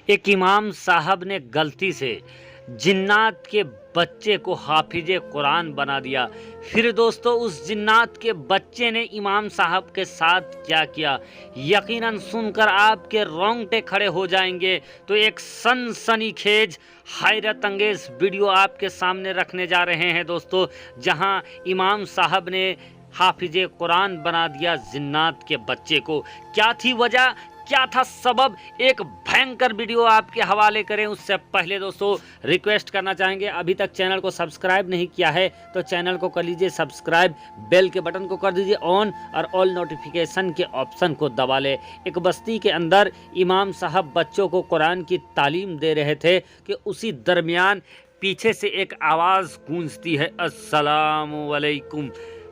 एक इमाम साहब ने गलती से जिन्नात के बच्चे को हाफिज़े कुरान बना दिया। फिर दोस्तों उस जिन्नात के बच्चे ने इमाम साहब के साथ क्या किया, यकीनन सुनकर आपके रोंगटे खड़े हो जाएंगे। तो एक सनसनीखेज हैरत अंगेज वीडियो आपके सामने रखने जा रहे हैं दोस्तों, जहां इमाम साहब ने हाफिज़े कुरान बना दिया जिन्नात के बच्चे को। क्या थी वजह, क्या था सबब, एक भयंकर वीडियो आपके हवाले करें उससे पहले दोस्तों रिक्वेस्ट करना चाहेंगे, अभी तक चैनल को सब्सक्राइब नहीं किया है तो चैनल को कर लीजिए सब्सक्राइब, बेल के बटन को कर दीजिए ऑन और ऑल नोटिफिकेशन के ऑप्शन को दबा ले। एक बस्ती के अंदर इमाम साहब बच्चों को कुरान की तालीम दे रहे थे कि उसी दरमियान पीछे से एक आवाज़ गूंजती है, अस्सलामु अलैकुम।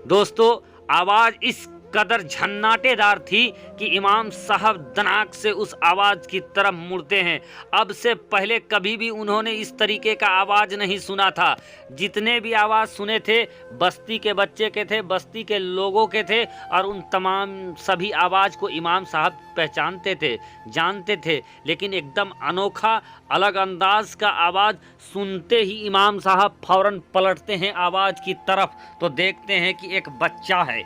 दोस्तों आवाज़ इस कदर झन्नाटेदार थी कि इमाम साहब दनाक से उस आवाज़ की तरफ मुड़ते हैं। अब से पहले कभी भी उन्होंने इस तरीके का आवाज़ नहीं सुना था। जितने भी आवाज़ सुने थे बस्ती के बच्चे के थे, बस्ती के लोगों के थे, और उन तमाम सभी आवाज़ को इमाम साहब पहचानते थे, जानते थे। लेकिन एकदम अनोखा अलग अंदाज का आवाज़ सुनते ही इमाम साहब फौरन पलटते हैं आवाज़ की तरफ, तो देखते हैं कि एक बच्चा है।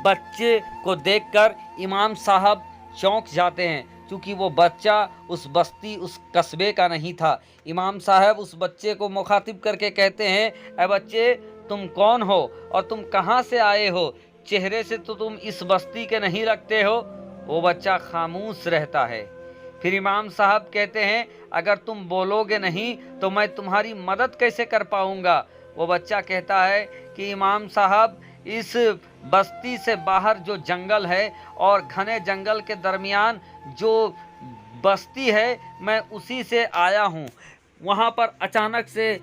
बच्चे को देखकर इमाम साहब चौंक जाते हैं, क्योंकि वो बच्चा उस बस्ती उस कस्बे का नहीं था। इमाम साहब उस बच्चे को मुखातिब करके कहते हैं, ऐ बच्चे तुम कौन हो और तुम कहाँ से आए हो? चेहरे से तो तुम इस बस्ती के नहीं लगते हो। वो बच्चा खामोश रहता है। फिर इमाम साहब कहते हैं, अगर तुम बोलोगे नहीं तो मैं तुम्हारी मदद कैसे कर पाऊंगा? वो बच्चा कहता है कि इमाम साहब इस बस्ती से बाहर जो जंगल है और घने जंगल के दरमियान जो बस्ती है मैं उसी से आया हूँ। वहाँ पर अचानक से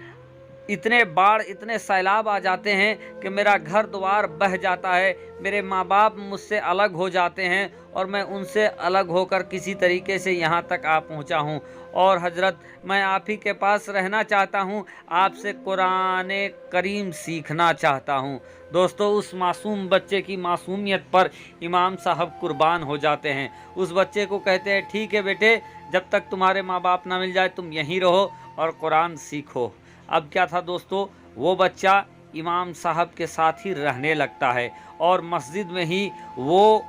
इतने बाढ़ इतने सैलाब आ जाते हैं कि मेरा घर द्वार बह जाता है, मेरे माँ बाप मुझसे अलग हो जाते हैं और मैं उनसे अलग होकर किसी तरीके से यहाँ तक आ पहुँचा हूँ। और हजरत मैं आप ही के पास रहना चाहता हूँ, आपसे कुरान करीम सीखना चाहता हूँ। दोस्तों उस मासूम बच्चे की मासूमियत पर इमाम साहब कुर्बान हो जाते हैं। उस बच्चे को कहते हैं, ठीक है बेटे, जब तक तुम्हारे माँ बाप ना मिल जाए तुम यहीं रहो और कुरान सीखो। अब क्या था दोस्तों, वो बच्चा इमाम साहब के साथ ही रहने लगता है और मस्जिद में ही वो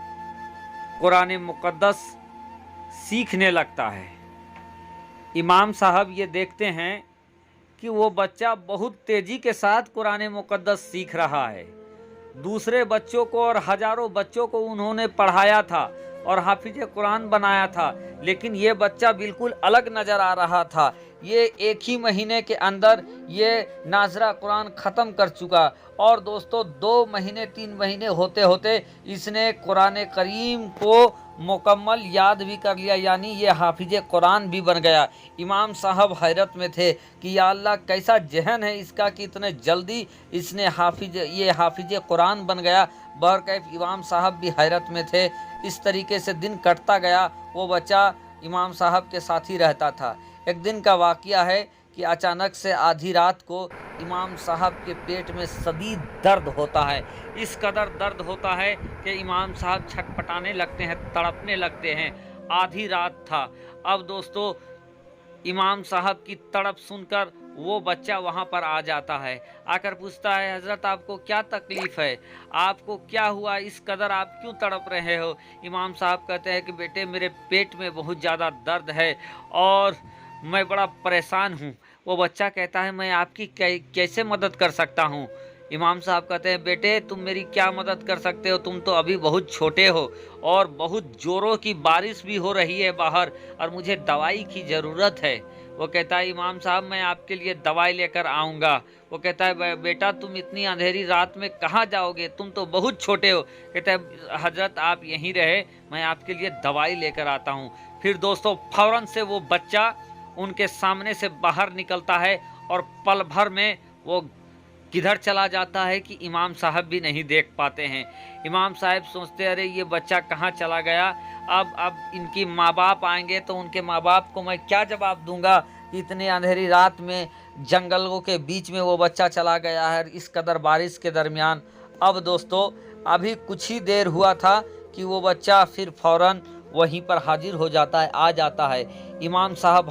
कुरान मुक़द्दस सीखने लगता है। इमाम साहब ये देखते हैं कि वो बच्चा बहुत तेज़ी के साथ कुरान मुक़द्दस सीख रहा है। दूसरे बच्चों को और हज़ारों बच्चों को उन्होंने पढ़ाया था और हाफिज़ कुरान बनाया था, लेकिन ये बच्चा बिल्कुल अलग नज़र आ रहा था। ये एक ही महीने के अंदर ये नाज़रा कुरान ख़त्म कर चुका और दोस्तों 2 महीने 3 महीने होते होते इसने कुरान करीम को मुकम्मल याद भी कर लिया, यानी ये हाफिज़ कुरान भी बन गया। इमाम साहब हैरत में थे कि या अल्लाह कैसा जहन है इसका कि इतने जल्दी इसने हाफिज़ कुरान बन गया। बहरकैफ इमाम साहब भी हैरत में थे। इस तरीके से दिन कटता गया। वो बच्चा इमाम साहब के साथ ही रहता था। एक दिन का वाक़या है कि अचानक से आधी रात को इमाम साहब के पेट में शदीद दर्द होता है। इस कदर दर्द होता है कि इमाम साहब छटपटाने लगते हैं, तड़पने लगते हैं। आधी रात था। अब दोस्तों इमाम साहब की तड़प सुनकर वो बच्चा वहाँ पर आ जाता है, आकर पूछता है, हज़रत आपको क्या तकलीफ़ है, आपको क्या हुआ, इस कदर आप क्यों तड़प रहे हो? इमाम साहब कहते हैं कि बेटे मेरे पेट में बहुत ज़्यादा दर्द है और मैं बड़ा परेशान हूँ। वो बच्चा कहता है, मैं आपकी कैसे मदद कर सकता हूँ? इमाम साहब कहते हैं, बेटे तुम मेरी क्या मदद कर सकते हो, तुम तो अभी बहुत छोटे हो और बहुत ज़ोरों की बारिश भी हो रही है बाहर और मुझे दवाई की ज़रूरत है। वो कहता है, इमाम साहब मैं आपके लिए दवाई लेकर आऊँगा। वो कहता है, बेटा तुम इतनी अंधेरी रात में कहाँ जाओगे, तुम तो बहुत छोटे हो। कहता है, हजरत आप यहीं रहे, मैं आपके लिए दवाई लेकर आता हूँ। फिर दोस्तों फ़ौरन से वो बच्चा उनके सामने से बाहर निकलता है और पल भर में वो किधर चला जाता है कि इमाम साहब भी नहीं देख पाते हैं। इमाम साहब सोचते, अरे ये बच्चा कहाँ चला गया, अब इनकी माँ बाप आएंगे तो उनके माँ बाप को मैं क्या जवाब दूंगा कि इतने अंधेरी रात में जंगलों के बीच में वो बच्चा चला गया है इस कदर बारिश के दरमियान। अब दोस्तों अभी कुछ ही देर हुआ था कि वो बच्चा फिर फौरन वहीं पर हाजिर हो जाता है, आ जाता है। इमाम साहब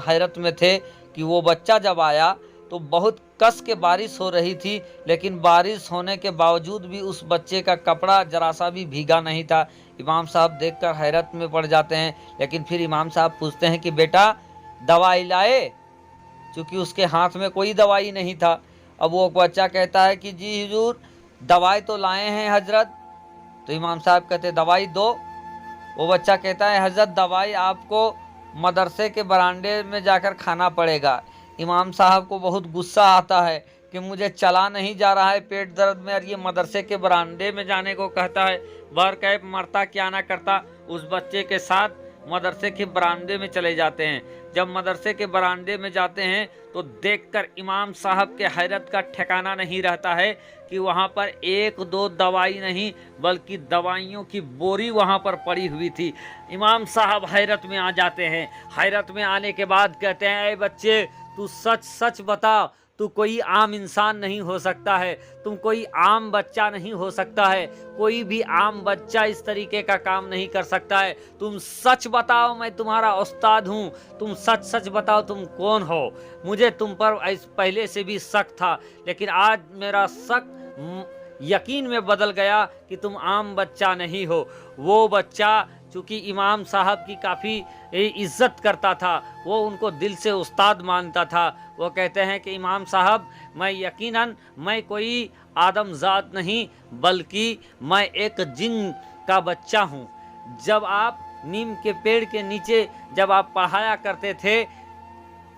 हैरत में थे कि वो बच्चा जब आया तो बहुत कस के बारिश हो रही थी, लेकिन बारिश होने के बावजूद भी उस बच्चे का कपड़ा जरा सा भी भीगा नहीं था। इमाम साहब देखकर हैरत में पड़ जाते हैं, लेकिन फिर इमाम साहब पूछते हैं कि बेटा दवाई लाए? चूँकि उसके हाथ में कोई दवाई नहीं था। अब वो बच्चा कहता है कि जी हुजूर दवाई तो लाए हैं हजरत। तो इमाम साहब कहते दवाई दो। वो बच्चा कहता है हजरत दवाई आपको मदरसे के बरामदे में जाकर खाना पड़ेगा। इमाम साहब को बहुत गुस्सा आता है कि मुझे चला नहीं जा रहा है पेट दर्द में, और ये मदरसे के बरामदे में जाने को कहता है। बर कैब मरता क्या ना करता, उस बच्चे के साथ मदरसे के बरामदे में चले जाते हैं। जब मदरसे के बरामदे में जाते हैं तो देखकर इमाम साहब के हैरत का ठिकाना नहीं रहता है कि वहाँ पर एक दो दवाई नहीं बल्कि दवाइयों की बोरी वहाँ पर पड़ी हुई थी। इमाम साहब हैरत में आ जाते हैं। हैरत में आने के बाद कहते हैं, ऐ बच्चे तू सच सच बता, तू कोई आम इंसान नहीं हो सकता है, तुम कोई आम बच्चा नहीं हो सकता है, कोई भी आम बच्चा इस तरीके का काम नहीं कर सकता है। तुम सच बताओ, मैं तुम्हारा उस्ताद हूँ, तुम सच सच बताओ तुम कौन हो। मुझे तुम पर पहले से भी शक था, लेकिन आज मेरा शक यकीन में बदल गया कि तुम आम बच्चा नहीं हो। वो बच्चा चूँकि इमाम साहब की काफ़ी इज्जत करता था, वो उनको दिल से उस्ताद मानता था। वो कहते हैं कि इमाम साहब मैं यकीनन मैं कोई आदमजात नहीं बल्कि मैं एक जिन का बच्चा हूँ। जब आप नीम के पेड़ के नीचे जब आप पढ़ाया करते थे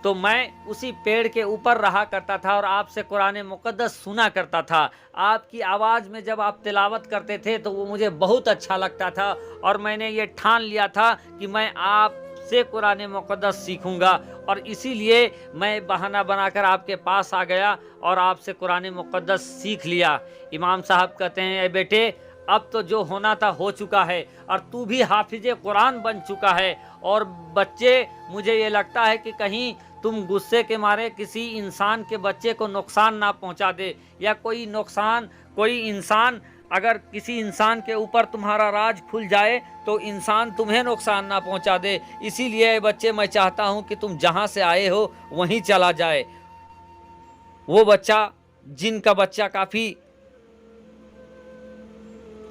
तो मैं उसी पेड़ के ऊपर रहा करता था और आपसे कुरान मुक़द्दस सुना करता था। आपकी आवाज़ में जब आप तिलावत करते थे तो वो मुझे बहुत अच्छा लगता था, और मैंने ये ठान लिया था कि मैं आपसे कुरान मुक़द्दस सीखूंगा, और इसीलिए मैं बहाना बनाकर आपके पास आ गया और आपसे कुरान मुक़द्दस सीख लिया। इमाम साहब कहते हैं, ए बेटे अब तो जो होना था हो चुका है, और तू भी हाफिज कुरान बन चुका है। और बच्चे मुझे ये लगता है कि कहीं तुम गुस्से के मारे किसी इंसान के बच्चे को नुकसान ना पहुंचा दे, या कोई इंसान अगर किसी इंसान के ऊपर तुम्हारा राज खुल जाए तो इंसान तुम्हें नुकसान ना पहुंचा दे। इसीलिए बच्चे मैं चाहता हूं कि तुम जहां से आए हो वहीं चला जाए। वो बच्चा जिनका बच्चा काफ़ी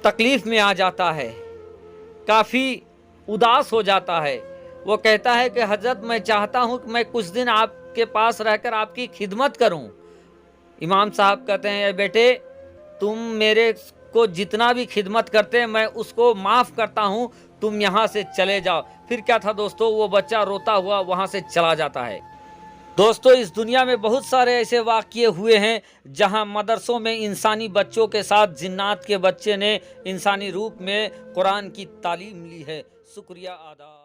तकलीफ में आ जाता है, काफ़ी उदास हो जाता है। वो कहता है कि हजरत मैं चाहता हूं कि मैं कुछ दिन आपके पास रहकर आपकी खिदमत करूं। इमाम साहब कहते हैं, बेटे तुम मेरे को जितना भी खिदमत करते हैं मैं उसको माफ़ करता हूं, तुम यहाँ से चले जाओ। फिर क्या था दोस्तों, वो बच्चा रोता हुआ वहाँ से चला जाता है। दोस्तों इस दुनिया में बहुत सारे ऐसे वाक़ये हुए हैं जहां मदरसों में इंसानी बच्चों के साथ जिन्नात के बच्चे ने इंसानी रूप में कुरान की तालीम ली है। शुक्रिया, आदाब।